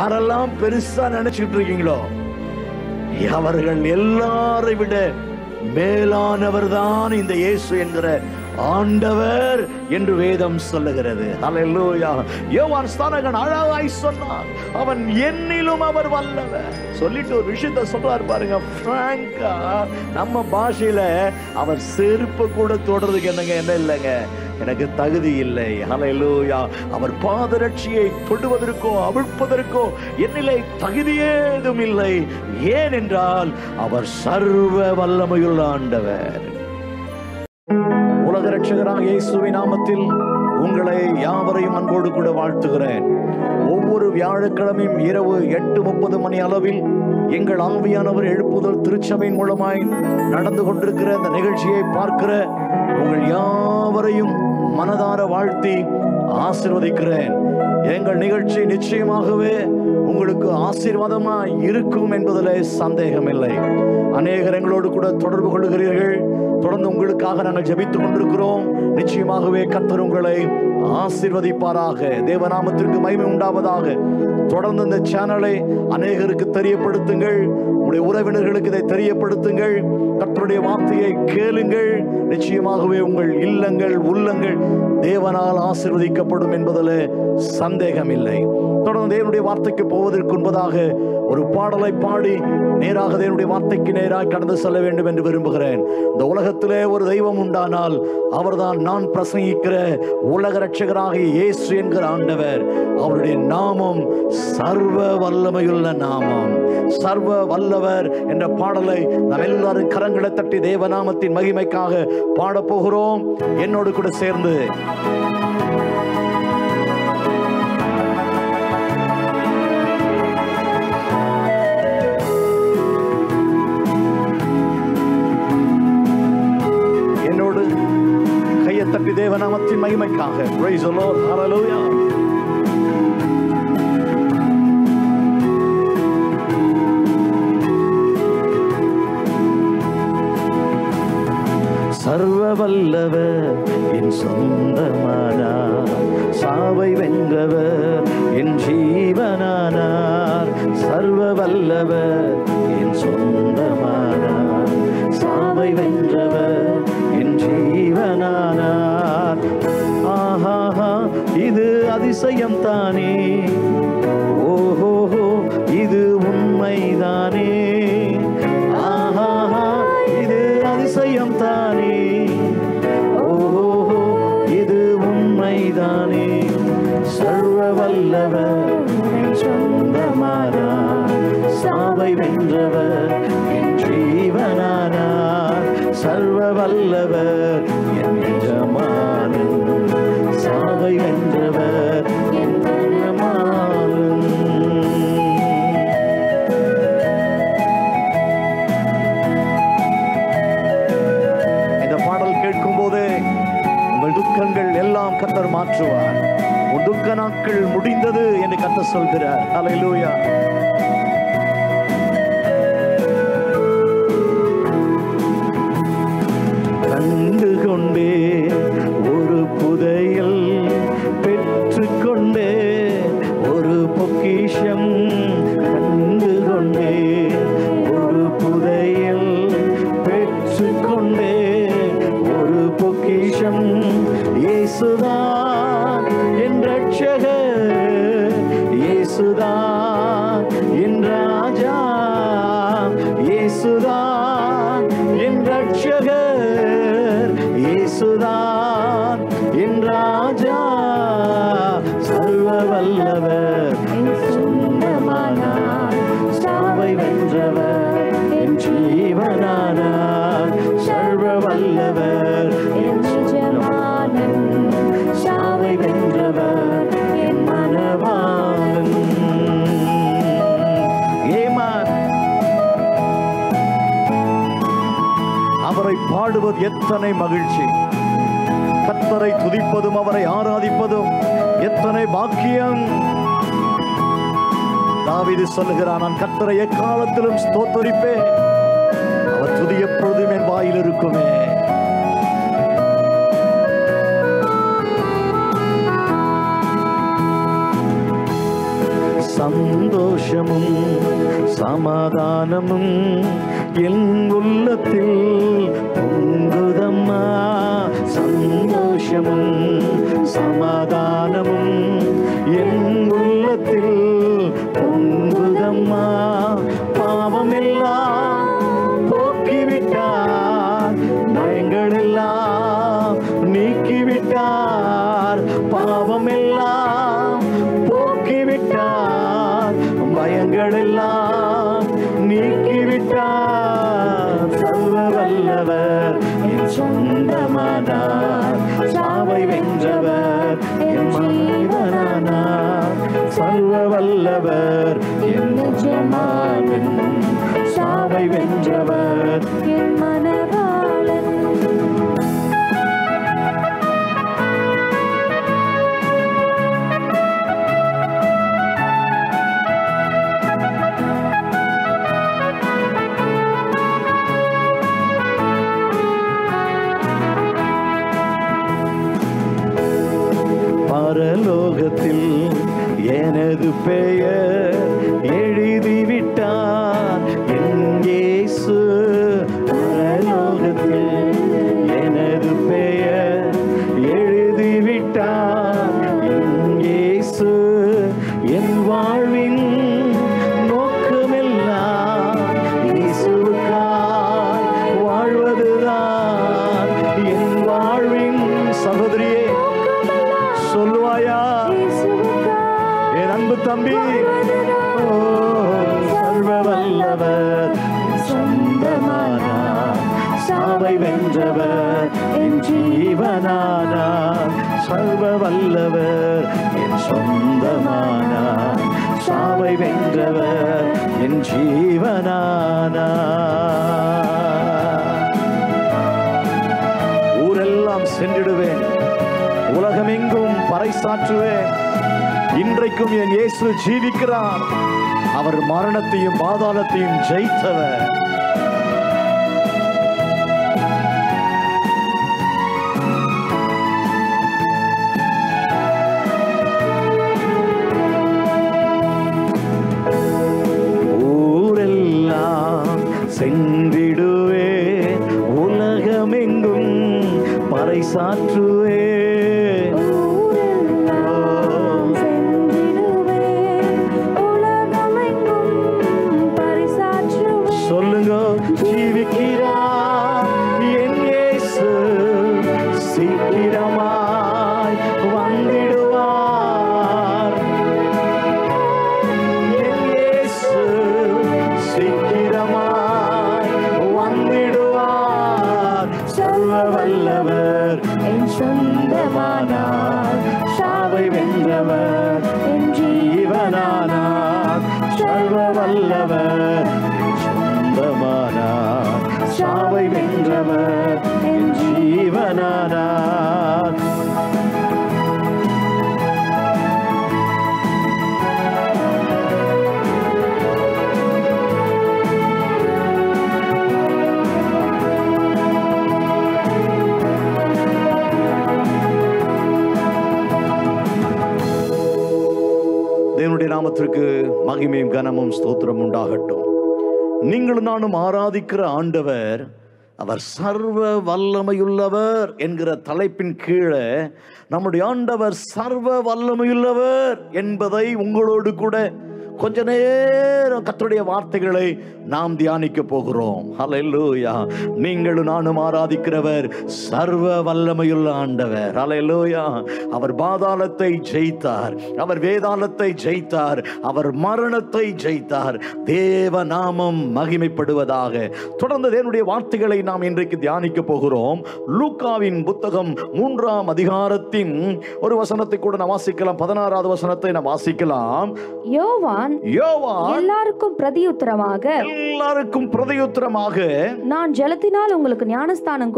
யாரெல்லாம் பெருசா நினைச்சிட்டு இருக்கீங்களோ அவர்கள் எல்லாரை விட மேலானவர் தான் இந்த இயேசு என்கிற ஆண்டவர் என்று வேதம் சொல்லுகிறது. ஹல்லேலூயா. யோவான் ஸ்நானகன் அழகாய் சொன்னார், அவன் என்னிலும் அவர் வல்லவர் சொல்லிட்டு ஒரு விஷயத்தை சொல்றாரு பாருங்க. பிராங்கா நம்ம பாஷையில அவர் செருப்பு கூட தொடறதுக்கு என்ன இல்லைங்க, எனக்கு தகுதி இல்லை. ஹல்லேலூயா. அவர் பாதரட்சியை தொடுவதற்கோ அவிழ்ப்பதற்கோ என்னிலே தகுதியேதும் இல்லை. ஏனென்றால் அவர் சர்வ வல்லமையுள்ள ஆண்டவர். உலக ரட்சகராக இயேசுவின் நாமத்தில் உங்களை யாவரையும் அன்போடு கூட வாழ்த்துகிறேன். ஒவ்வொரு வியாழக்கிழமையும் இரவு 8:30 மணி அளவில் எங்கள் ஆவியானவர் எழுப்புதல் திருச்சபையின் மூலமாய் நடந்து கொண்டிருக்கிற அந்த நிகழ்ச்சியை பார்க்கிற உங்கள் யாவரையும் மனதார வாழ்த்தி ஆசீர்வதிக்கிறேன். எங்கள் நிகழ்ச்சி நிச்சயமாகவே உங்களுக்கு ஆசீர்வாதமா இருக்கும் என்பதிலே சந்தேகமில்லை. அநேகர் எங்களோடு கூட தொடர்பு கொள்கிறீர்கள். தொடர்ந்து உங்களுக்காக நாங்கள் ஜெபித்துக் கொண்டிருக்கிறோம். நிச்சயமாகவே கர்த்தர் உங்களை ஆசீர்வதிப்பாராக. தேவநாமத்திற்கு மகிமை உண்டாவதாக. தொடர்ந்து இந்த சேனலை அநேகருக்கு தெரியப்படுத்துங்கள். உங்களுடைய உறவினர்களுக்கு இதை தெரியப்படுத்துங்கள். கர்த்தருடைய வார்த்தையை கேளுங்கள். நிச்சயமாகவே உங்கள் இல்லங்கள் உள்ளங்கள் தேவனால் ஆசீர்வதிக்கப்படும் என்பதில் சந்தேகமில்லை. தொடர்ந்து தேவனுடைய வார்த்தைக்கு போவதற்கு முன்பதாக ஒரு பாடலை பாடி நேராக தேவனுடைய வார்த்தைக்கு நேராக கடந்து செல்ல வேண்டும் என்று விரும்புகிறேன். இந்த உலகத்திலே ஒரு தெய்வம் உண்டானால் அவர்தான் நான் பிரசங்கிக்கிற உலக ரட்சகராகிய இயேசு என்கிற ஆண்டவர். அவருடைய நாமம் சர்வ வல்லமையுள்ள நாமம். சர்வ வல்லவர் என்ற பாடலை நாம் எல்லாரும் கரங்களை தட்டி தேவநாமத்தின் மகிமைக்காக பாடப் போகிறோம். என்னோடு கூட சேர்ந்து தட்டி தேவநாமத்தின் மகிமைக்காக praise the Lord. Hallelujah. சர்வ வல்லவர் என் சொந்தமானார், சாவை வென்றவர் என் ஜீவனானார். சர்வ வல்லவர் என் சொந்தமானார், சாவை வென்றவர் என் ஜீவனானார். ஆஹா, இது அதிசயம் தானே, ஓஹோ இது உண்மைதானே. ஆஹா, இது அதிசயம் தானே, ஓஹோ இது உண்மைதானே. சர்வ வல்லவர் என் சொந்தமானார், சாவை வென்றவர் என் ஜீவனானார். சர்வ வல்லவர் என் எஜமானன், சாவை வென்றவர் என் எஜமானன். இந்த பாடல் கேட்கும் போதே உங்கள் துக்கங்கள் எல்லாம் கர்த்தர் மாற்றுவார். உன் துக்க நாட்கள் முடிந்தது என்று கர்த்தர் சொல்கிறார். ஹல்லேலூயா. கண்டு கொண்டே ஒரு புதையல், பெற்றுக்கொண்டே ஒரு பொக்கிஷம். கண்டு கொண்டே ஒரு புதையல், பெற்றுக்கொண்டே ஒரு பொக்கிஷம். இயேசுதான் என் ரட்சகர், இயேசுதான் என் ராஜா, இயேசுதான் என் ரட்சகர், இயேசுதான் என் ராஜா. சர்வ வல்லவர் சொந்தமானார், சாவை வென்றவர் என் ஜீவனானார். சர்வ வல்லவர் என் எஜமானன், சாவை வென்றவர் என் மனவாளன். அவரை பாடுவது எத்தனை மகிழ்ச்சி, கர்த்தரை துதிப்பதும் அவரை ஆராதிப்பதும் எத்தனை பாக்கியம். தாவீது சொல்லுகிறான், நான் கர்த்தரை எக்காலத்திலும் ஸ்தோத்தரிப்பேன், அவர் துதி எப்பொழுதும் என் வாயில் இருக்குமே. சந்தோஷமும் சமாதானமும் என் உள்ளத்தில் பொங்குதம்மா. சந்தோஷமும் சமாதானமும் என் உள்ளத்தில் பொங்குதம்மா. பாவமெல்லாம் போக்கிவிட்டார், பயங்கள் எல்லாம் நீக்கிவிட்டார். பாவமெல்லாம் போக்கிவிட்டார், பயங்கள் எல்லாம் நீக்கிவிட்டார். சர்வ வல்லவர் என் சொந்தமானார், சாவை வென்றவர் என் மனிதனானார். சர்வ வல்லவர் என் எஜமானன், சாவை வென்றவர் என் மனவாளன். பரலோகத்தில் எனது பெயர் எழுதிவிட்டார் என் இயேசு. பரலோகத்தில் எனது பெயர் எழுதிவிட்டார் என் இயேசு. என் வாழ்வின் நோக்கமெல்லாம் இயேசுவுக்காய் வாழ்வதுதான். என் வாழ்வின் சகோதரியே சொல்லுவாயா என் அன்பு தம்பி? சர்வ வல்லவர் சொந்தமானார், சாவை வென்றவர் என் ஜீவனானார். சர்வ வல்லவர் என் சொந்தமானார், சாவை வென்றவர் என் ஜீவனானார். ஊரெல்லாம் சென்றிடுவேன், உலகமெங்கும் பறைசாற்றுவேன். இன்றைக்கும் என் இயேசு ஜீவிக்கிறார், அவர் மரணத்தையும் பாதாளத்தையும் ஜெயித்தவர். ஊரெல்லாம் சென்றிடுவேன், உலகமெங்கும் பறைசாற்றுவேன். சொல்லுங்க, ஜீவிக்கிறார் என் இயேசு, சீக்கிரமாய் வந்திடுவார். என் இயேசு சீக்கிரமாய் வந்திடுவார். சர்வ வல்லவர் என் சொந்தமானார், சாவை வென்றவர் என் ஜீவனானார். சர்வ வல்லவர் சொந்தமானார், சாவை வென்றவர் என் ஜீவனானார். தேவனுடைய நாமத்திற்கு மகிமையும் கனமும் ஸ்தோத்திரம் உண்டாகட்டும். நீங்களும் நானும் ஆராதிக்கிற ஆண்டவர் அவர் சர்வ வல்லமையுள்ளவர் என்கிற தலைப்பின் கீழே நம்முடைய ஆண்டவர் சர்வ வல்லமையுள்ளவர் என்பதை உங்களோடு கூட கொஞ்ச நேரம் கர்த்தருடைய வார்த்தைகளை நாம் தியானிக்க போகிறோம். ஹல்லேலூயா. நீங்களும் நானும் ஆராதிக்கிறவர் சர்வ வல்லமையுள்ள ஆண்டவர். ஹல்லேலூயா. அவர் பாதாளத்தை ஜெயித்தார், அவர் வேதாளத்தை ஜெயித்தார், அவர் மரணத்தை ஜெயித்தார். தேவ நாமம் மகிமைப்படுவதாக. தொடர்ந்து தேவனுடைய வார்த்தைகளை நாம் இன்றைக்கு தியானிக்க போகிறோம். லூக்காவின் புத்தகம் 3ஆம் அதிகாரத்தின் ஒரு வசனத்தை கூட நாம் வாசிக்கலாம். 16வது வசனத்தை நாம் வாசிக்கலாம். யோவான் எல்லாருக்கும் பிரதியுத்தரமாக நான் ஜலத்தினால் உங்களுக்கு ஞானஸ்நானம்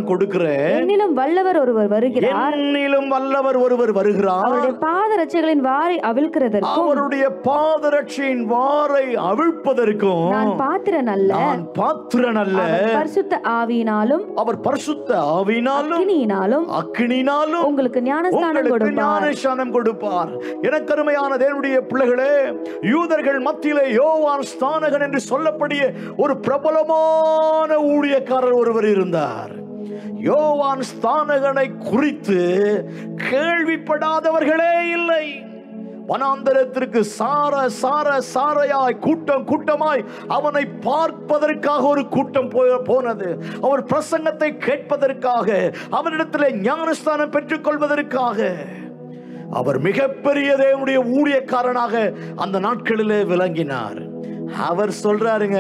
கொடுக்கிறேன், என்னிலும் வல்லவர் ஒருவர் வருகிறார், அவருடைய பாதரட்சைகளின் வாரை அவிழ்க்கிறதற்கும் அவருடைய பாதரட்சையின் வாரை அவிழ்ப்பதற்கும் நான் பாத்திரன் அல்ல, பரிசுத்த ஆவியினாலும் அக்கினியினாலும் உங்களுக்கு ஞானஸ்நானம் கொடுப்பார். எனக்கு எனக்கு அருமையான தேவனுடைய பிள்ளைகளே, யூதர்கள் மத்தியிலே யோவான் ஸ்நானகன் என்று சொல்லக்கூடிய ஒரு பிரபலமான ஊழியக்காரர் ஒருவர் இருந்தார். யோவான் ஸ்நானகனை குறித்து கேள்விப்படாதவர்களே இல்லை. வனாந்தரத்திற்கு சாரையாய் கூட்டம் கூட்டமாய் அவனை பார்ப்பதற்காக ஒரு கூட்டம் போனது. அவர் பிரசங்கத்தை கேட்பதற்காக, அவரிடத்தில் ஞானஸ்தானம் பெற்றுக் கொள்வதற்காக. அவர் மிகப்பெரிய தேவனுடைய ஊழியக்காரனாக அந்த நாட்களிலே விளங்கினார். அவர் சொல்றாருங்க,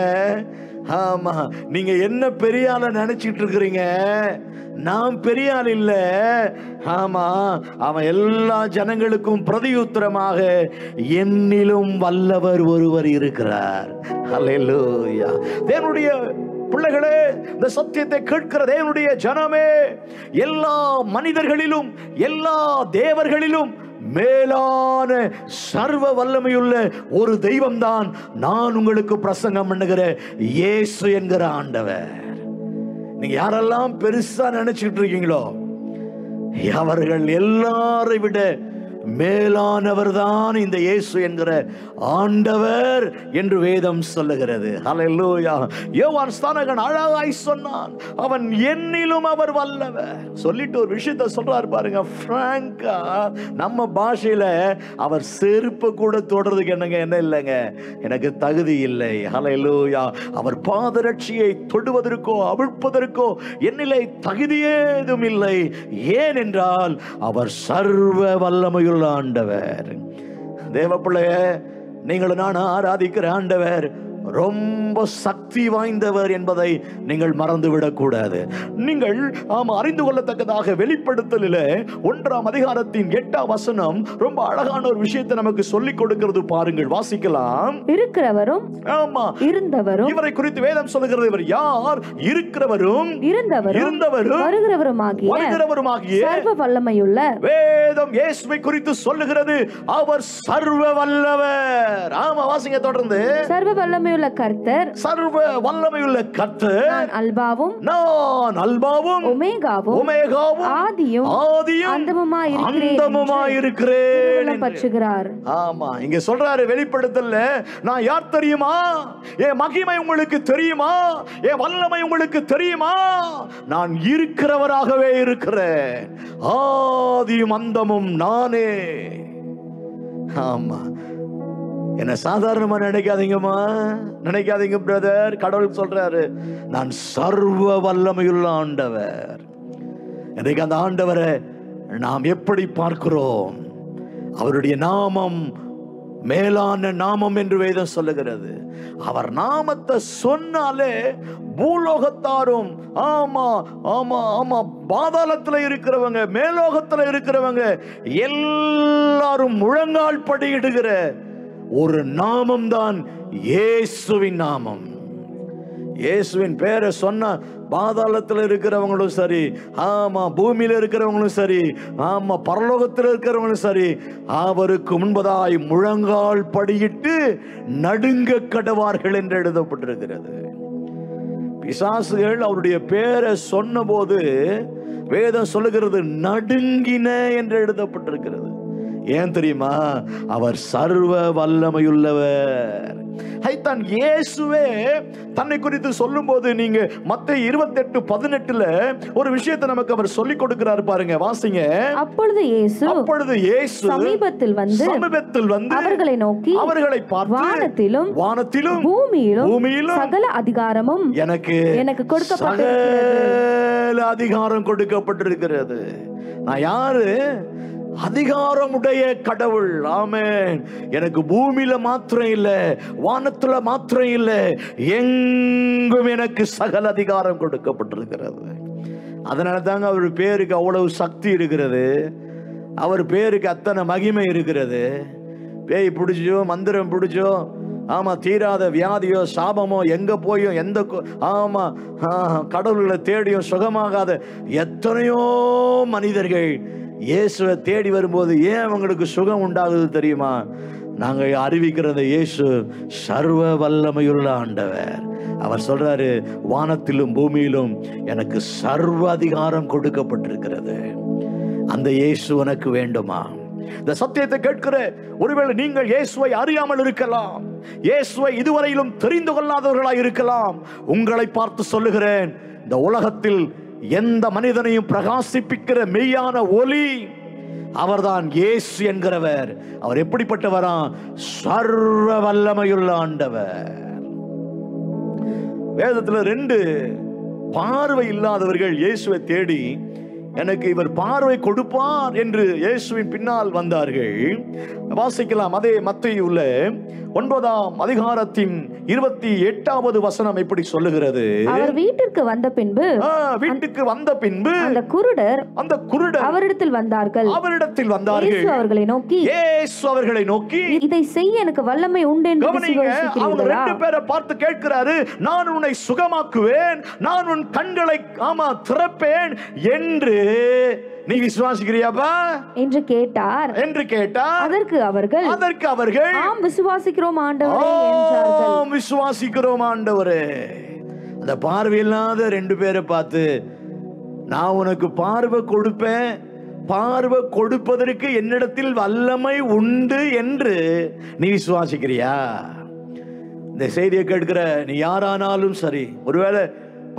ஆமா, நீங்க என்ன பெரிய ஆள நினைச்சிட்டு இருக்கிறீங்க, நான் பெரிய ஆள் இல்ல. ஆமா, அவன் எல்லா ஜனங்களுக்கும் பிரதியுத்தரமாக என்னிலும் வல்லவர் ஒருவர் இருக்கிறார். ஹல்லேலூயா. தேவனுடைய பிள்ளைகளே, இந்த சத்தியத்தை கேட்கிற தேவனுடைய ஜனமே, எல்லா மனிதர்களிலும் எல்லா தேவர்களிலும் மேலான சர்வ வல்லமையுள்ள ஒரு தெய்வம் தான் நான் உங்களுக்கு பிரசங்கம் பண்ணுகிற இயேசு என்கிற ஆண்டவர். நீங்க யாரெல்லாம் பெருசா நினைச்சிட்டு இருக்கீங்களோ, அவர்கள் எல்லாரை விட மேலானவர் தான் இந்த இயேசு என்கிற ஆண்டவர் என்று வேதம் சொல்லுகிறது. ஹல்லேலூயா. யோவான் ஸ்நானகன் அழகாய் சொன்னான், அவன் என்னிலும் அவர் வல்லவர். சொல்லிட்டு ஒரு விஷயத்தை சொல்றாரு பாருங்க, பிராங்கா நம்ம பாஷையில அவர் செருப்பு கூட தொடறதுக்கு என்ன இல்லைங்க, எனக்கு தகுதி இல்லை. ஹல்லேலூயா. அவர் பாதரட்சியை தொடுவதற்கோ அவிழ்ப்பதற்கோ என்னிலே தகுதியே ஏதும் இல்லை. ஏனென்றால் அவர் சர்வ வல்லமையுள்ள ஆண்டவர். தேவப்பிள்ளைய, நீங்களும் நான் ஆராதிக்கிற ஆண்டவர் ரொம்ப சக்தி வாய்ந்தவர் என்பதை நீங்கள் மறந்துவிடக் கூடாது. நீங்கள் அறிந்து கொள்ளத்தக்கதாக வெளிப்படுத்தலில் 1ஆம் அதிகாரத்தின் 8ஆம் வசனம் ரொம்ப அழகான ஒரு விஷயத்தை நமக்கு சொல்லிக் கொடுக்கிறது. பாருங்கள், வாசிக்கலாம். இருக்கிறவரும் ஆமா இருந்தவரும், இவரை குறித்து வேதம் சொல்லுகிறது. இவர் யார்? இருக்கிறவரும் இருந்தவரும் வருகிறவருமாகிய சர்வ வல்லமையுள்ள. வேதம் இயேசுவை குறித்து சொல்லுகிறது, அவர் சர்வ வல்லவர். ஆமா, வாசிங்க தொடர்ந்து. சர்வ வல்லமையுள்ள கர்த்தர், சர்வ வல்லமையுள்ள கர்த்தர், நான் அல்பாவும் ஒமேகாவும் ஆதியும் அந்தமுமாய் இருக்கிறேன் பற்றுகிறார். ஆமா, இங்க சொல்றாரு வெளிப்படுத்தல்ல, நான் யார் தெரியுமா? என் மகிமை உங்களுக்கு தெரியுமா? என் வல்லமை உங்களுக்கு தெரியுமா? நான் இருக்கிறவராகவே இருக்கிறேன். ஆதியும் அந்தமும் நானே. ஆமா, என்ன சாதாரணமா நினைக்காதீங்க பிரதர். கடவுள் சொல்றாரு, நான் சர்வ வல்லமையுள்ள ஆண்டவர். இன்றைக்கு அந்த ஆண்டவரை நாம் எப்படி பார்க்கிறோம்? அவருடைய நாமம் மேலான நாமம் என்று வேதம் சொல்லுகிறது. அவர் நாமத்தை சொன்னாலே பூலோகத்தாரும், ஆமா ஆமா ஆமா, பாதாளத்துல இருக்கிறவங்க, மேலோகத்துல இருக்கிறவங்க எல்லாரும் முழங்கால் படியிடுகிற ஒரு நாமம் தான் இயேசுவின் நாமம். இயேசுவின் பேரை சொன்ன பாதாளத்தில் இருக்கிறவங்களும் சரி, ஆமா பூமியில இருக்கிறவங்களும் சரி, ஆமா பரலோகத்தில் இருக்கிறவங்களும் சரி, அவருக்கு முன்பதாய் முழங்கால் படியிட்டு நடுங்க கடவார்கள் என்று எழுதப்பட்டிருக்கிறது. பிசாசுகள் அவருடைய பேரை சொன்ன போது வேதம் சொல்லுகிறது, நடுங்கின என்று எழுதப்பட்டிருக்கிறது. ஏன் தெரியுமா? அவர் சர்வ வல்லமையுள்ளவர். இயேசுவே தன்னை குறித்து சொல்லும் போது நீங்க மத்தேயு 28:18 ஒரு விஷயத்தை நமக்கு அவர் சொல்லிக் கொடுக்கிறார் பாருங்க, வாசிங்க. அப்பொழுது இயேசு சமீபத்தில் வந்து அவர்களை நோக்கி, அவர்களை பார்த்து, வானத்திலும் பூமியிலும் சகல அதிகாரமும் எனக்கு கொடுக்கப்பட்டிருக்கிறது. அதிகாரம் கொடுக்கப்பட்டிருக்கிறது. நான் யாரு? அதிகாரமுடைய கடவுள். ஆமென். எனக்கு பூமியில மாத்திரம் இல்ல, வானத்துல மாத்திரம் இல்ல, எங்கும் எனக்கு சகல அதிகாரம் கொடுக்கப்பட்டிருக்கிறது. அதனால தாங்க அவர் பேருக்கு அவ்வளவு சக்தி இருக்கிறது. அவர் பேருக்கு அத்தனை மகிமை இருக்கிறது. பேய் பிடிச்சோ, மந்திரம் பிடிச்சோ, ஆமா தீராத வியாதியோ சாபமோ எங்க போயும் எந்த ஆமா கடவுள்களை தேடியும் சுகமாகாத எத்தனையோ மனிதர்கள் இயேசுவை தேடி வரும்போது ஏன் அவங்களுக்கு சுகம் உண்டாகுது தெரியுமா? நாங்கள் அறிவிக்கிறது இயேசு சர்வ வல்லமையுள்ள ஆண்டவர். அவர் சொல்றாரு, வானத்திலும் பூமியிலும் எனக்கு சர்வ அதிகாரம் கொடுக்கப்பட்டிருக்கிறது. அந்த இயேசு உனக்கு வேண்டுமா? இந்த சத்தியத்தை கேட்கிற ஒருவேளை நீங்கள் இயேசுவை அறியாமல் இருக்கலாம், இயேசுவை இதுவரையிலும் தெரிந்து கொள்ளாதவர்களாய் இருக்கலாம். உங்களை பார்த்து சொல்லுகிறேன், இந்த உலகத்தில் எந்த மனிதனையும் பிரகாசிப்பிக்கிற மெய்யான ஒளி அவர்தான் இயேசு என்கிறவர். அவர் எப்படிப்பட்டவரா? சர்வ வல்லமையுள்ள ஆண்டவர். வேதத்தில் 2 பார்வை இல்லாதவர்கள் இயேசுவை தேடி எனக்கு இவர் பார்வை கொடுப்பார் என்று இயேசுவின் பின்னால் வந்தார்கள். வாசிக்கலாம். அதே மத்தேயுல 9ஆம் அதிகாரத்தின் 28வது வசனம் இப்படி சொல்லுகிறது. அவர் வீட்டிற்கு வந்த பின்பு அந்த குருடர் அவரிடத்தில் வந்தார்கள். இயேசு அவர்களை நோக்கி இதை செய்ய எனக்கு வல்லமை உண்டு என்று விசுவாசிக்கிறீர்களா? அவங்க 2 பேரை பார்த்து கேட்கிறாரு, நான் உன்னை சுகமாக்குவேன், நான் உன் கண்களை திறப்பேன் என்று நீ விசுவாசிக்கிறியாப்பா என்று கேட்டார். அதற்கு அவர்கள் ஆம் விசுவாசிக்கிறோம் ஆண்டவரே என்றார்கள். விசுவாசிக்கிறோம் ஆண்டவரே. அந்த பார்வை இல்லாத 2 பேரை பார்த்து, நான் உனக்கு பார்வை கொடுப்பேன், பார்வை கொடுப்பதற்கு என்னிடத்தில் வல்லமை உண்டு என்று நீ விசுவாசிக்கிறியா? இந்த செய்தியை கேட்கிற நீ யாரானாலும் சரி, ஒருவேளை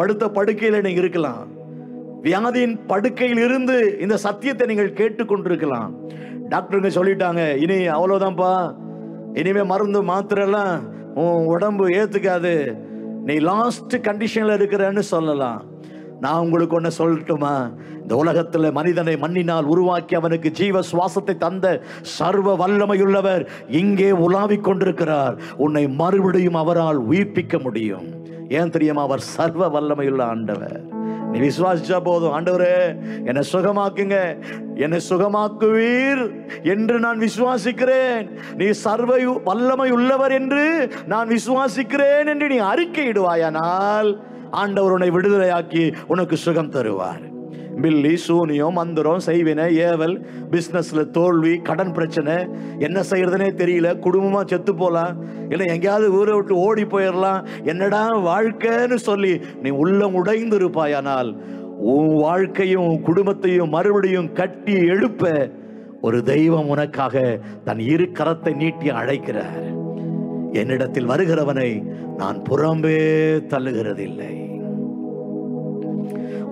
படுத்த படுக்கையில் நீங்க இருக்கலாம், வியாதியின் படுக்கையில் இருந்து இந்த சத்தியத்தை நீங்கள் கேட்டுக்கொண்டிருக்கலாம். டாக்டருங்க சொல்லிட்டாங்க, இனி அவ்வளவுதான்ப்பா, இனிமே மருந்து மாத்திரெல்லாம் உன் உடம்பு ஏத்துக்காது, நீ லாஸ்ட் கண்டிஷன்ல இருக்கிறன்னு சொல்லலாம். நான் உங்களுக்கு ஒன்னு சொல்லட்டுமா? இந்த உலகத்துல மனிதனை மண்ணினால் உருவாக்கி அவனுக்கு ஜீவ சுவாசத்தை தந்த சர்வ வல்லமையுள்ளவர் இங்கே உலாவிக் கொண்டிருக்கிறார். உன்னை மறுபடியும் அவரால் உயிர்ப்பிக்க முடியும். ஏன் தெரியுமா? அவர் சர்வ வல்லமையுள்ள ஆண்டவர். நீ விசுவாசிச்சா போதும், ஆண்டவரே என்னை சுகமாக்குங்க, என்னை சுகமாக்குவீர் என்று நான் விசுவாசிக்கிறேன், நீ சர்வ வல்லமை உள்ளவர் என்று நான் விசுவாசிக்கிறேன் என்று நீ அறிக்கையிடுவாயானால் ஆண்டவர் உன்னை விடுதலையாக்கி உனக்கு சுகம் தருவார். பில்லி, சூனியம், மந்திரம், செய்வினை, ஏவல், பிசினஸ்ல தோல்வி, கடன் பிரச்சனை, என்ன செய்யறதுனே தெரியல, குடும்பமா செத்து போலாம், இல்லை எங்கேயாவது ஊரை விட்டு ஓடி போயிடலாம், என்னடா வாழ்க்கைன்னு சொல்லி நீ உள்ளம் உடைந்து இருப்பாயானால் உன் வாழ்க்கையும் குடும்பத்தையும் மறுபடியும் கட்டி எழுப்ப ஒரு தெய்வம் உனக்காக தன் 2 கரத்தை நீட்டி அழைக்கிறார். என்னிடத்தில் வருகிறவனை நான் புறம்பே தள்ளுகிறதில்லை.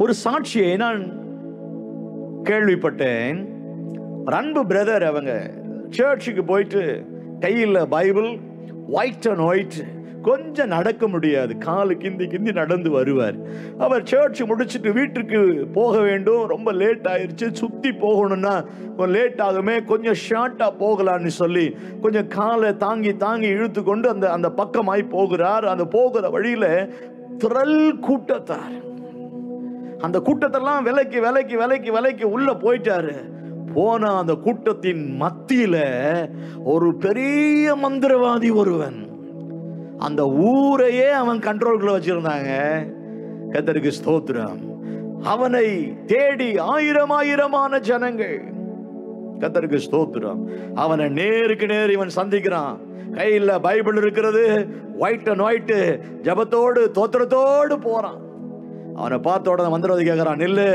ஒரு சாட்சியை நான் கேள்விப்பட்டேன். அன்பு பிரதர், அவங்க சர்ச்சுக்கு போயிட்டு கையில் பைபிள், ஒயிட் அண்ட் ஒயிட், கொஞ்சம் நடக்க முடியாது, காலு கிந்தி நடந்து வருவார். அவர் சர்ச் முடிச்சுட்டு வீட்டுக்கு போக வேண்டும், ரொம்ப லேட் ஆயிடுச்சு, சுத்தி போகணும்னா லேட் ஆகுமே, கொஞ்சம் ஷார்ட்டா போகலான்னு சொல்லி கொஞ்சம் காலை தாங்கி இழுத்து கொண்டு அந்த பக்கமாய் போகிறார். அந்த போகிற வழியில திரள் கூட்டத்தார், அந்த கூட்டத்தெல்லாம் விலைக்கு உள்ள போயிட்டாரு. போன அந்த கூட்டத்தின் மத்தியில ஒரு பெரிய மந்திரவாதி ஒருவன், அந்த ஊரையே அவன் கண்ட்ரோல்குள்ள வச்சிருந்தாங்க. கர்த்தருக்கு ஸ்தோத்திரம். அவனை தேடி ஆயிரமான ஜனங்கள், கர்த்தருக்கு ஸ்தோத்திரம், அவனை நேருக்கு நேர் இவன் சந்திக்கிறான். கையில் பைபிள் இருக்கிறது, ஒயிட் அண்ட் ஒயிட், ஜபத்தோடு தோத்திரத்தோடு போறான். அவனை பார்த்த உடனே மந்திரவாதி கேட்கிறான், நில்லு,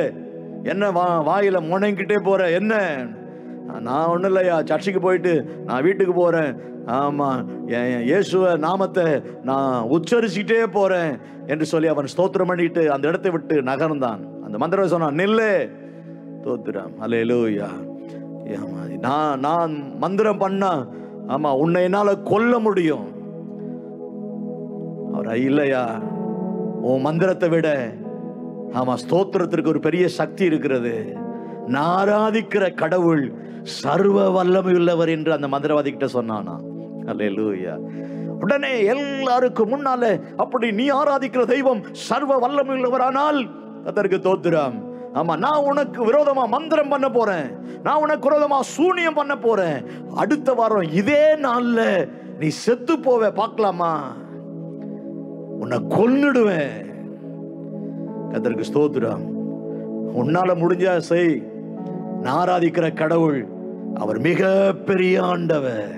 என்ன வாயில முனைங்கிட்டே போற, என்ன? நான் ஒன்றும் இல்லையா, சர்ச்சுக்கு போயிட்டு நான் வீட்டுக்கு போறேன், ஆமா இயேசுவ நாமத்தை நான் உச்சரிச்சுக்கிட்டே போறேன் என்று சொல்லி அவன் ஸ்தோத்திரம் பண்ணிட்டு அந்த இடத்தை விட்டு நகர்ந்தான். அந்த மந்திரவாதி சொன்னான், நில்லு, ஸ்தோத்திரம், அல்லேலூயா, நான் மந்திரம் பண்ணா ஆமா உன்னை என்னால கொல்ல முடியும். அவர் இல்லையா, உன் மந்திரத்தை விட ஆமா ஸ்தோத்திரத்திற்கு ஒரு பெரிய சக்தி இருக்கிறது, நான் ஆராதிக்கிற கடவுள் சர்வ வல்லமையுள்ளவர் என்று அந்த மந்திரவாதி கிட்ட சொன்னானா. அல்லேலூயா. உடனே எல்லாருக்கும் முன்னால, அப்படி நீ ஆராதிக்கிற தெய்வம் சர்வ வல்லமையுள்ளவரானால் அதற்கு தோத்திரம், ஆமா நான் உனக்கு விரோதமா மந்திரம் பண்ண போறேன், நான் உனக்கு விரோதமா சூனியம் பண்ண போறேன், அடுத்த வாரம் இதே நாள்ல நீ செத்து போவ, பார்க்கலாமா, உன்னை கொன்னுடுவேன். அதற்கு ஸ்தோத்திரம், உன்னால முடிஞ்சா செய், நான் ஆராதிக்கிற கடவுள் அவர் மிக பெரிய ஆண்டவர்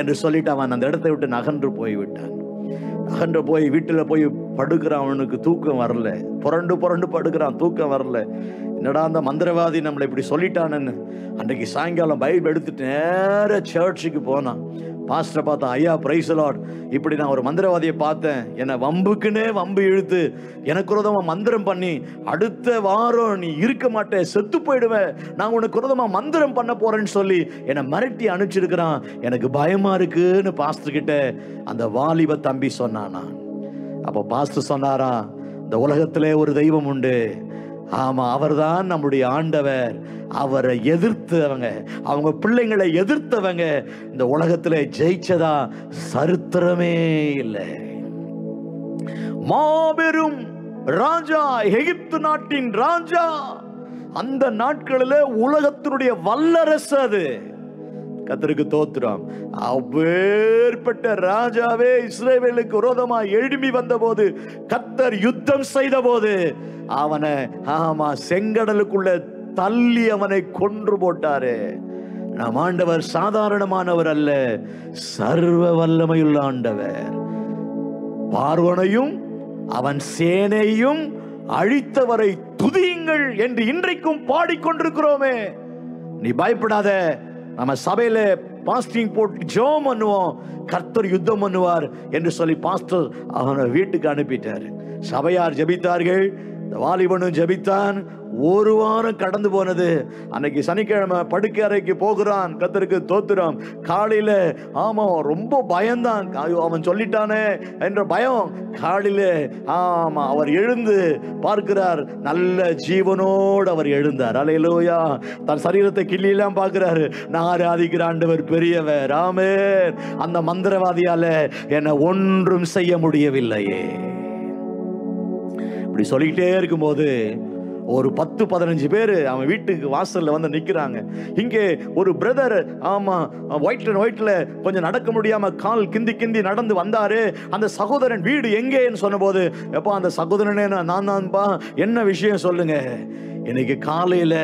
என்று சொல்லிட்டு அவன் அந்த இடத்தை விட்டு நகன்று போய்விட்டான். நகன்று போய் வீட்டில் போய் படுக்கிறான். அவனுக்கு தூக்கம் வரல, புரண்டு புரண்டு படுக்கிறான், தூக்கம் வரல. என்னடா அந்த மந்திரவாதி நம்மளை இப்படி சொல்லிட்டானன்னு. அன்றைக்கு சாயங்காலம் பைபிள் எடுத்துட்டு நேர சர்ச்சுக்கு போனான். பாஸ்டரை பார்த்தேன். ஐயா பிரைஸ் தி லார்ட், இப்படி நான் ஒரு மந்திரவாதியை பார்த்தேன், என்னை வம்புக்குன்னே வம்பு இழுத்து எனக்கு விரோதமா மந்திரம் பண்ணி அடுத்த வாரம் நீ இருக்க மாட்டே, செத்து போயிடுவேன், நான் உனக்கு விரோதமா மந்திரம் பண்ண போறேன்னு சொல்லி என்னை மிரட்டி அனுப்பிச்சிருக்கிறான், எனக்கு பயமா இருக்குன்னு பாஸ்டர் கிட்ட அந்த வாலிப தம்பி சொன்னானா. அப்போ பாஸ்டர் சொன்னாரா, இந்த உலகத்திலே ஒரு தெய்வம் உண்டு, ஆமா அவர்தான் நம்முடைய ஆண்டவர், அவரை எதிர்த்தவங்க, அவங்க பிள்ளைங்களை எதிர்த்தவங்க இந்த உலகத்துல ஜெயிச்சதா சரித்திரமே இல்லை. மாபெரும் ராஜா, எகிப்து நாட்டின் ராஜா, அந்த நாட்களில் உலகத்தினுடைய வல்லரசு அது. கர்த்தருக்கு தோத்திரம். அப்பேற்பட்ட ராஜாவே இஸ்ரவேலுக்கு விரோதமா எழும்பி வந்த போது, கர்த்தர் யுத்தம் செய்த போது அவனை செங்கடலுக்குள்ள தள்ளி அவனை கொன்று போட்டாரு. நம் ஆண்டவர் சாதாரணமானவர் அல்ல, சர்வ வல்லமையுள்ள ஆண்டவர். பார்வோனையும் அவன் சேனையும் அழித்தவரை துதியுங்கள் என்று இன்றைக்கும் பாடிக்கொண்டிருக்கிறோமே. நீ பயப்படாத, நம்ம சபையில பாஸ்டிங் போட்டு ஜெபம் பண்ணுவோம், கர்த்தர் யுத்தம் பண்ணுவார் என்று சொல்லி பாஸ்டர் அவனை வீட்டுக்கு அனுப்பிட்டார். சபையார் ஜெபித்தார்கள், வாலிபனும் ஜெபித்தான். ஒரு வாரம் கடந்து போனது. அன்னைக்கு சனிக்கிழமை படுக்கை அறைக்கு போகிறான். கர்த்தருக்கு தோத்திரம். காலையில ரொம்ப பயந்தான், அவன் சொல்லிட்டானே என்ற பயம். காலையில அவர் எழுந்து பார்க்கிறார், நல்ல ஜீவனோடு அவர் எழுந்தார். அல்லேலூயா. தன் சரீரத்தை கிள்ளியெல்லாம் பார்க்கிறாரு. நான் ஆராதிக்கிற ஆண்டவர் பெரியவர், ஆமென். அந்த மந்திரவாதியால என்னை ஒன்றும் செய்ய முடியவில்லையே. இப்படி சொல்லிக்கிட்டே இருக்கும்போது ஒரு 10-15 பேர் அவன் வீட்டுக்கு வாசல்ல வந்து நிக்கிறாங்க. இங்கே ஒரு பிரதர் ஒயிட்ல கொஞ்சம் நடக்க முடியாம கால் கிந்தி நடந்து வந்தாரு. அந்த சகோதரன் வீடு எங்கேன்னு சொன்ன போது, எப்போ அந்த சகோதரனே நான் தான்பா, என்ன விஷயம் சொல்லுங்க. இன்னைக்கு காலையில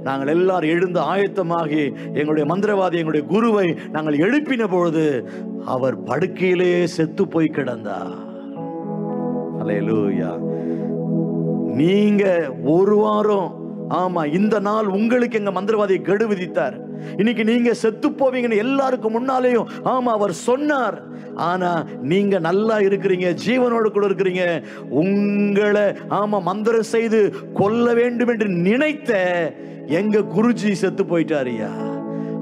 நாங்கள் எல்லாரும் எழுந்து ஆயத்தமாகி எங்களுடைய மந்திரவாதி எங்களுடைய குருவை நாங்கள் எழுப்பின பொழுது அவர் படுக்கையிலே செத்து போய் கிடந்தார். அல்லேலூயா. நீங்க ஒரு வாரம் இந்த நாள் உங்களுக்கு எங்க மந்திரவாதி கெடு விதித்தார், இன்னைக்கு நீங்க செத்து போவீங்கன்னு எல்லாருக்கும் முன்னாலேயும் அவர் சொன்னார். ஆனா நீங்க நல்லா இருக்கிறீங்க, ஜீவனோடு கூட இருக்கிறீங்க. உங்களை மந்திரம் செய்து கொல்ல வேண்டும் என்று நினைத்த எங்க குருஜி செத்து போயிட்டாரியா.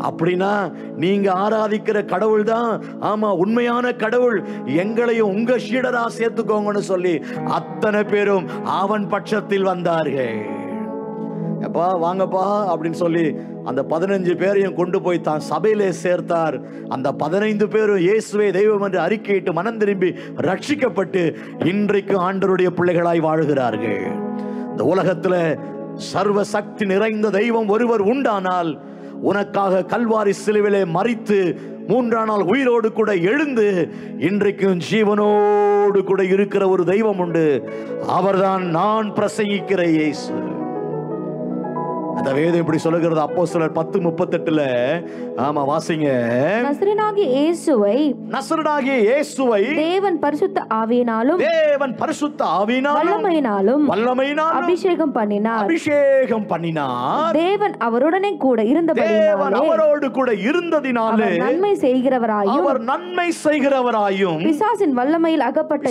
அப்படின்னா நீங்க ஆராதிக்கிற கடவுள் தான் உண்மையான கடவுள், எங்களையும் உங்க சீடரா சேர்த்துக்கோங்கன்னு சொல்லி அத்தனை பேரும் அவன் பட்சத்தில் வந்தார்கள். எப்பா வாங்கப்பா அப்படின்னு சொல்லி அந்த 15 பேரையும் கொண்டு போய் தான் சபையிலே சேர்த்தார். அந்த 15 பேரும் இயேசுவே தெய்வம் என்று அறிக்கையிட்டு மனம் திரும்பி ரட்சிக்கப்பட்டு இன்றைக்கு ஆண்டவருடைய பிள்ளைகளாய் வாழ்கிறார்கள். இந்த உலகத்துல சர்வ சக்தி நிறைந்த தெய்வம் ஒருவர் உண்டானால், உனக்காக கல்வாரி சிலுவிலே மரித்து 3ஆம் நாள் உயிரோடு கூட எழுந்து இன்றைக்கும் ஜீவனோடு கூட இருக்கிற ஒரு தெய்வம் உண்டு. அவர்தான் நான் பிரசங்கிக்கிற இயேசு. அந்த வேதம் இப்படி சொல்லுகிறது. அப்போஸ்தலர் 10:38 வாசிங்க. நசரேயனாகிய இயேசுவை தேவன் பரிசுத்த ஆவியினாலும் வல்லமையினாலும் அபிஷேகம் பண்ணினார். தேவன் அவருடனே கூட இருந்ததினாலே நன்மை செய்கிறவராயும் பிசாசின் வல்லமையில் அகப்பட்ட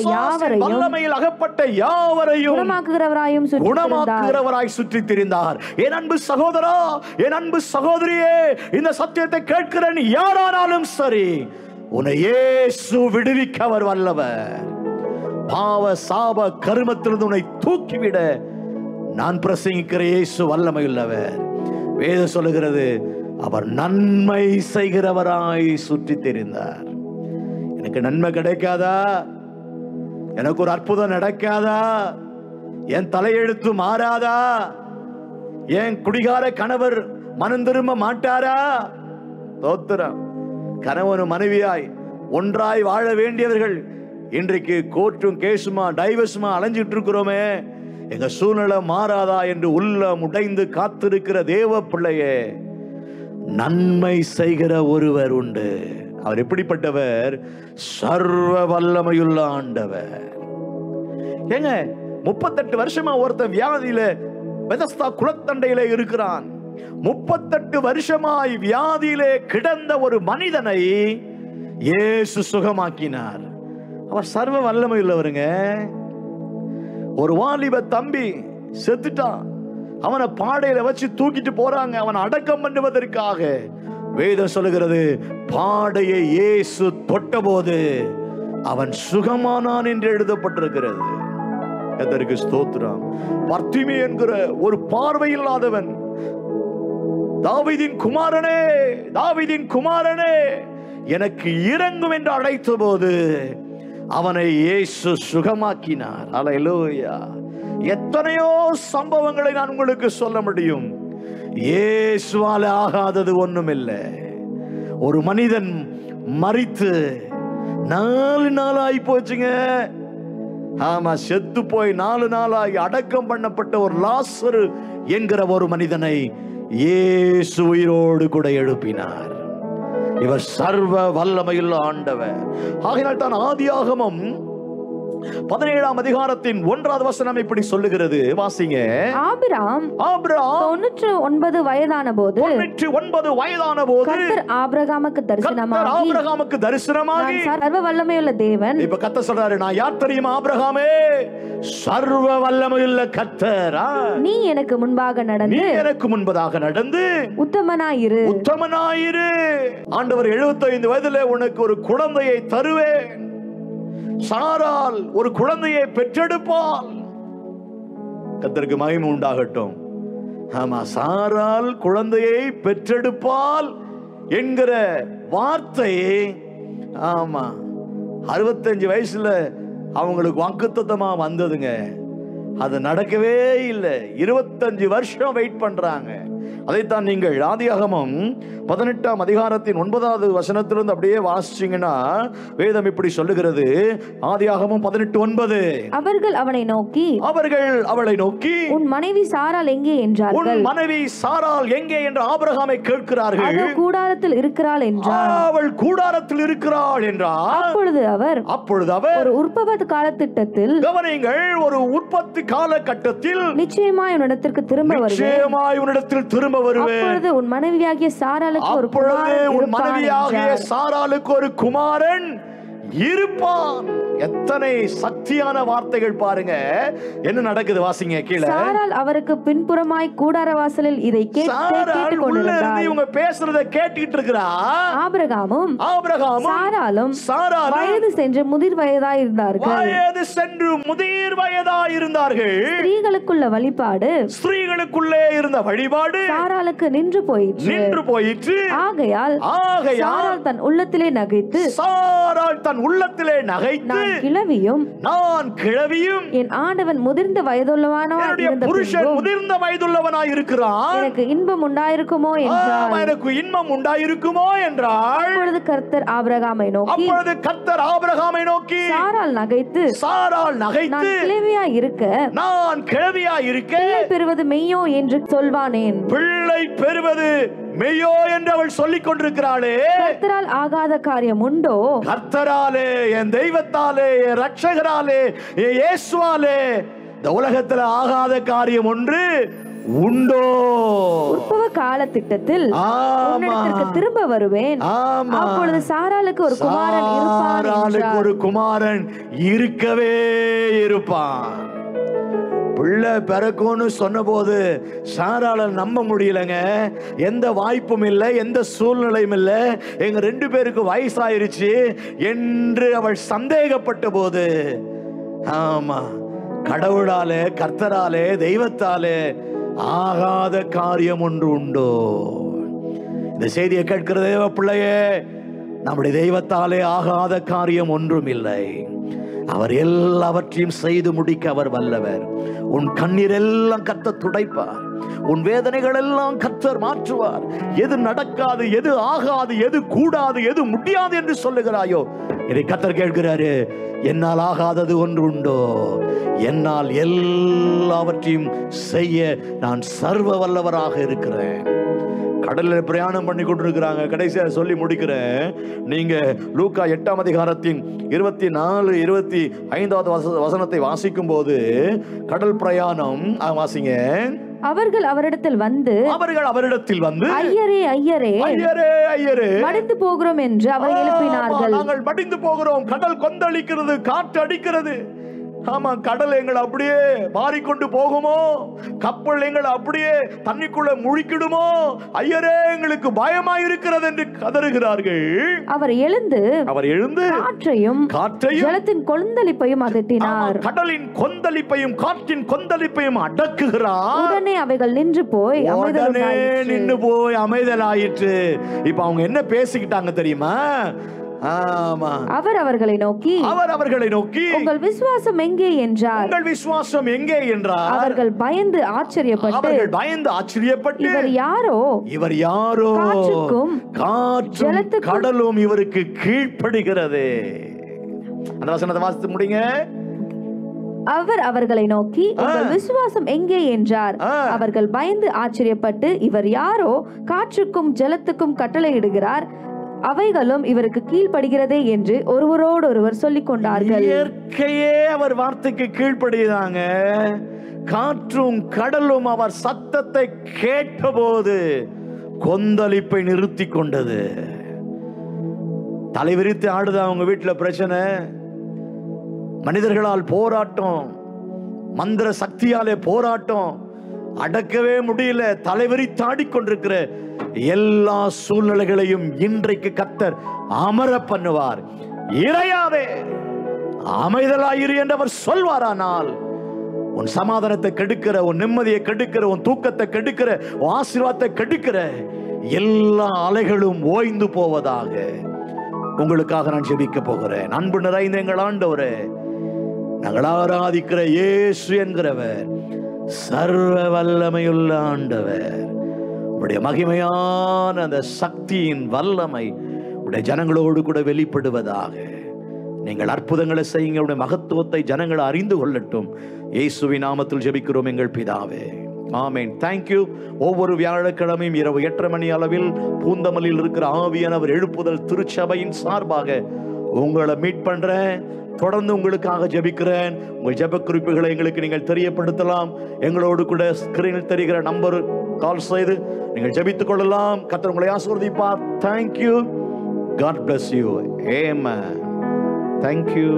யாவரையும் குணமாக்குகிறவராய் சுற்றித் திரிந்தார். என் அன்பு சகோதரா, என் அன்பு சகோதரியே, இந்த சத்தியத்தை கேட்கிற நீ யாரானாலும் சரி, உன்னை இயேசு விடுவிக்க அவர் வல்லவர். பாவ சாப கர்மத்திலிருந்து உன்னை தூக்கிவிட நான் பிரசங்கிக்கிற இயேசு வல்லமையுள்ளவர். வேதம் சொல்லுகிறது, அவர் நன்மை செய்கிறவராய் சுற்றி தெரிந்தார். எனக்கு நன்மை கிடைக்காதா? எனக்கு ஒரு அற்புதம் நடக்காதா? என் தலையெழுத்து மாறாதா? என் குடிகார கணவர் மனம் திரும்ப மாட்டாரா? தோத்திரம். கணவனும் மனைவியாய் ஒன்றாய் வாழ வேண்டியவர்கள் இன்றைக்கு கோர்ட்டும் கேசுமா டைவர்ஸுமா அலைஞ்சிட்டு இருக்கிறோமே. எங்க சூழ்நிலை மாறாதா என்று உள்ளம் உடைந்து காத்திருக்கிற தேவ பிள்ளையே, நன்மை செய்கிற ஒருவர் உண்டு. அவர் எப்படிப்பட்டவர்? சர்வ வல்லமையுள்ள ஆண்டவர். ஏங்க 38 வருஷமா ஒருத்தன் வியாதியில பெதஸ்தா குளத்தண்டையில இருக்கிறான். 38 வருஷமாய் வியாதியிலே கிடந்த ஒரு மனிதனை இயேசு சுகமாக்கினார். அவர் சர்வ வல்லமை உள்ளவருங்க. ஒரு வாலிப தம்பி செத்துட்டான். அவனை பாடையில வச்சு தூக்கிட்டு போறாங்க அவன் அடக்கம் பண்ணுவதற்காக. வேதம் சொல்லுகிறது, பாடையை இயேசு தொட்டபோது அவன் சுகமானான் என்று எழுதப்பட்டிருக்கிறது. எதற்கு ஸ்தோத்திரம். பர்த்திமே என்கிற ஒரு பார்வையில்லாதவன், தாவீதின் குமாரனே, தாவீதின் குமாரனே எனக்கு இரங்கும் என்று அழைத்த போது அவனை இயேசு சுகமாக்கினார். அல்லேலூயா. எத்தனையோ சம்பவங்களை நான் உங்களுக்கு சொல்ல முடியும். இயேசுவால ஆகாதது ஒண்ணும் இல்லை. ஒரு மனிதன் மரித்து 4 நாளாகி போச்சுங்க. ஆமா, செத்து போய் 4 நாளாகி அடக்கம் பண்ணப்பட்ட ஒரு லாசரு என்கிற ஒரு மனிதனை இயேசு உயிரோடு கூட எழுப்பினார். இவர் சர்வ வல்லமையுள்ள ஆண்டவர். ஆகையால் தான் ஆதியாகமம் 17ஆம் அதிகாரத்தின் 1வது வசனம் இப்படி சொல்லுகிறது, வாசிங்க. ஆபிரகாம் 99 வயதான போது கர்த்தர் ஆபிரகாமுக்கு தரிசனமாகி சர்வ வல்லமையுள்ள தேவன். இப்ப கர்த்தர் சொல்றாரு, நான் யார் தெரியுமா? ஆபிரகாமே, சர்வ வல்லமையுள்ள கர்த்தர். நீ எனக்கு முன்பாக நடந்து உத்தமனாயிரு. ஆண்டவர் 75 வயதிலே உனக்கு ஒரு குழந்தையை தருவேன். சாரால் ஒரு குழந்தையை பெற்றெடுப்பாள். கர்த்தருக்கு மகிமை உண்டாகட்டும். ஆமா, சாரால் குழந்தையை பெற்றெடுப்பாள் என்கிற வார்த்தை, ஆமா, 65 வயசுல அவங்களுக்கு வாக்குத்தத்தமா வந்ததுங்க. அது நடக்கவே இல்லை. 25 வருஷம் வெயிட் பண்றாங்க. அதைத்தான் நீங்கள் ஆதியாகமம் 18ஆம் அதிகாரத்தின் 9வது வசனத்திலிருந்து அப்படியே வாசிச்சீங்கன்னா வேதம் இப்படி சொல்லுகிறது. ஆதியாகமம் 18:9. அவர்கள் அவளை நோக்கி உன் மனைவி சாராள் எங்கே என்றார்கள். உன் மனைவி சாராள் எங்கே என்று ஆபிரகாமை கேட்கிறார்கள். அவள் கூடாரத்தில் இருக்கிறாள் என்றார். அப்பொழுது அவர் ஒரு உற்பத்தி காலத்திட்டத்தில், கவனிங்கள், ஒரு உற்பத்தி காலகட்டத்தில் நிச்சயமாய் உன்னிடத்திற்கு திரும்ப வருவேன். அப்பொழுது உன் மனைவியாகிய சாராளுக்கு ஒரு குமாரன் இருப்பான். எத்தனை சக்தியான வார்த்தைகள் பாருங்க. என்ன நடக்குது வாசிங்க கீழே. சாராள் அவருக்கு பின்புறமாய் கூடார வாசலில் இதை கேட்டுக் கொண்டிருந்தார். இவங்க பேசுறதை கேட்டுட்டு இருக்கிறா. ஆபிரகாமும் சாராளும் வயது சென்று முதிர் வயதாய் இருந்தார்கள். ஸ்திரீகளுக்குள்ளே இருந்த வழிபாடு சாராளுக்கு நின்று போயிற்று. ஆகையால் சாராள் தன் உள்ளத்திலே நகைத்து நான் கிழவியும் என் ஆண்டவன் முதிர்ந்த வயதுள்ளவனாய் இருக்கிறான். எனக்கு இன்பம் உண்டாயிருக்குமோ என்றார். அப்பொழுது கர்த்தர் ஆபிரகாமை நோக்கி சாராள் நகைத்து நான் கிழவியாய் இருக்க பிள்ளை பெறுவது மெய்யோ என்று சொல்வானேன். பிள்ளை பெறுவது மெய்யோ என்று அவள் சொல்லிக் கொண்டிருக்கிறாளே. கர்த்தரால் ஆகாத காரியம் உண்டோ? கர்த்தராலே, என் தெய்வத்தாலே, என் ரட்சகராலே, என் இயேசுவாலே இந்த உலகத்தில் ஆகாத காரியம் ஒன்று உண்டோ? உற்பவ கால திட்டத்தில் உன்னிடத்திற்கு திரும்ப வருவேன். அப்பொழுது சாராளுக்கு ஒரு குமாரன் இருப்பான். ஒரு குமாரன் இருக்கவே இருப்பான். பிள்ளை பிறக்கும்னு சொன்ன போது சாராள நம்ப முடியலங்க. எந்த வாய்ப்பும் இல்லை, எந்த சூழ்நிலையும் இல்லை. எங்க 2 பேருக்கு வயசாயிருச்சு என்று அவள் சந்தேகப்பட்ட போது, ஆமா, கடவுளாலே, கர்த்தராலே, தெய்வத்தாலே ஆகாத காரியம் ஒன்று உண்டோ? இந்த செய்தியை கேட்கிற தேவ பிள்ளையே, நம்முடைய தெய்வத்தாலே ஆகாத காரியம் ஒன்றும் இல்லை. அவர் எல்லாவற்றையும் செய்து முடிக்க அவர் வல்லவர். உன் கண்ணீர் எல்லாம் கர்த்தர் துடைப்பார். உன் வேதனைகள் எல்லாம் கர்த்தர் மாற்றுவார். எது நடக்காது, எது ஆகாது, எது கூடாது, எது முடியாது என்று சொல்லுகிறாயோ, இதை கர்த்தர் கேட்கிறாரு. என்னால் ஆகாதது ஒன்று உண்டோ? என்னால் எல்லாவற்றையும் செய்ய நான் சர்வ வல்லவராக இருக்கிறேன். கடல்ல பிரயாணம் பண்ணி கொண்டிருக்கிறாங்க. கடைசியா சொல்லி முடிக்கிறேன். நீங்க லூக்கா 8ஆம் அதிகாரத்தின் 24, 25வது வசனத்தை வாசிக்கும் போது கடல் பிரயாணம் வாசிங்க. அவர்கள் அவரிடத்தில் வந்து ஐயரே ஐயரே ஐயரே ஐயரே மடிந்து போகிறோம் என்று அவரை எழுப்பினார்கள். நாங்கள் மடிந்து போகிறோம், கடல் கொந்தளிக்கிறது, காற்று அடிக்கிறது. ஆமா, கடல் எங்களை அப்படியே மாறிக்கொண்டு போகுமோ, கப்பல் எங்களை அப்படியே தண்ணிக்குள்ள முழிக்கிடுமோ, ஐயரே எங்களுக்கு பயமாயிருக்கிறது என்று கதறுகிறார்கள். அவர் எழுந்து காற்றையும் ஜலத்தின் கொந்தளிப்பையும் அதட்டினார். கடலின் கொந்தளிப்பையும் காற்றின் கொந்தளிப்பையும் அடக்குகிறார். உடனே அவைகள் நின்று போய் அமைதலாயிற்று. இப்ப அவங்க என்ன பேசிக்கிட்டாங்க தெரியுமா? அவர் அவர்களை நோக்கி உங்கள் விசுவாசம் எங்கே என்றார். அவர்கள் பயந்து ஆச்சரியப்பட்டு இவர் யாரோ காற்றும் கடலும் இவருக்கு கீழ்ப்படுகிறது. அந்த வசனத்தை வாசித்து முடிங்க. அவர் அவர்களை நோக்கி உங்கள் விசுவாசம் எங்கே என்றார். அவர்கள் பயந்து ஆச்சரியப்பட்டு இவர் யாரோ காற்றுக்கும் ஜலத்துக்கும் கட்டளையிடுகிறார், அவைகளும் இவருக்கு கீழ்ப்படுகிறதே என்று ஒருவரோடு ஒருவர் சொல்லிக் கொண்டார்கள். இயற்கையே அவர் வார்த்தைக்கு கீழ்ப்படுகிறாங்க. காற்றும் கடலும் அவர் சத்தத்தை கேட்டபோது கொந்தளிப்பை நிறுத்தி கொண்டது. தலைவிரித்து ஆடுதா அவங்க வீட்டுல பிரச்சனை, மனிதர்களால் போராட்டம், மந்திர சக்தியாலே போராட்டம், அடக்கவே முடியல, தலைவிரித்து ஆடிக்கொண்டிருக்கிற எல்லா சூழ்நிலைகளையும் இன்றைக்கு கர்த்தர் அமர பண்ணுவார். இறையாவே அமைதலாயிரு என்று அவர் சொல்வாரானால் உன் சமாதானத்தை கெடுக்கிற, உன் நிம்மதியை கெடுக்கிற, உன் தூக்கத்தை கெடுக்கிற, உன் ஆசீர்வாதத்தை கெடுக்கிற எல்லா அலைகளும் ஓய்ந்து போவதாக உங்களுக்காக நான் ஜெபிக்க போகிறேன். அன்பு நிறைந்த எங்கள் ஆண்டவரே, நாங்கள் ஆராதிக்கிற இயேசு என்கிறவர் சர்வ வல்லமையுள்ள ஆண்டவர். உடைய மகிமையான அந்த சக்தியின் வல்லமை உடைய ஜனங்களோடு கூட வெளிப்படுவதாக. நீங்கள் அற்புதங்களை செய்யுங்க, உடைய மகத்துவத்தை ஜனங்கள் அறிந்து கொள்ளட்டும். இயேசுவின் நாமத்தில் ஜெபிக்கிறோம் எங்கள் பிதாவே, ஆமென். தேங்க்யூ. ஒவ்வொரு வியாழக்கிழமையும் இரவு 8:30 மணி அளவில் பூந்தமல்லியில் இருக்கிற ஆவியானவர் எழுப்புதல் திருச்சபையின் சார்பாக உங்களை மீட் பண்றேன். தொடர்ந்து உங்களுக்காக ஜெபிக்கிறேன். உங்கள் ஜெப குறிப்புகளை எங்களுக்கு நீங்கள் தெரியப்படுத்தலாம். எங்களோடு கூட ஸ்கிரீனில் தெரிகிற நம்பர் கால் செய்து நீங்கள் ஜெபித்துக் கொள்ளலாம். கர்த்தர் உங்களை ஆசீர்வதிப்பார். Thank you. God bless you. Amen. Thank you.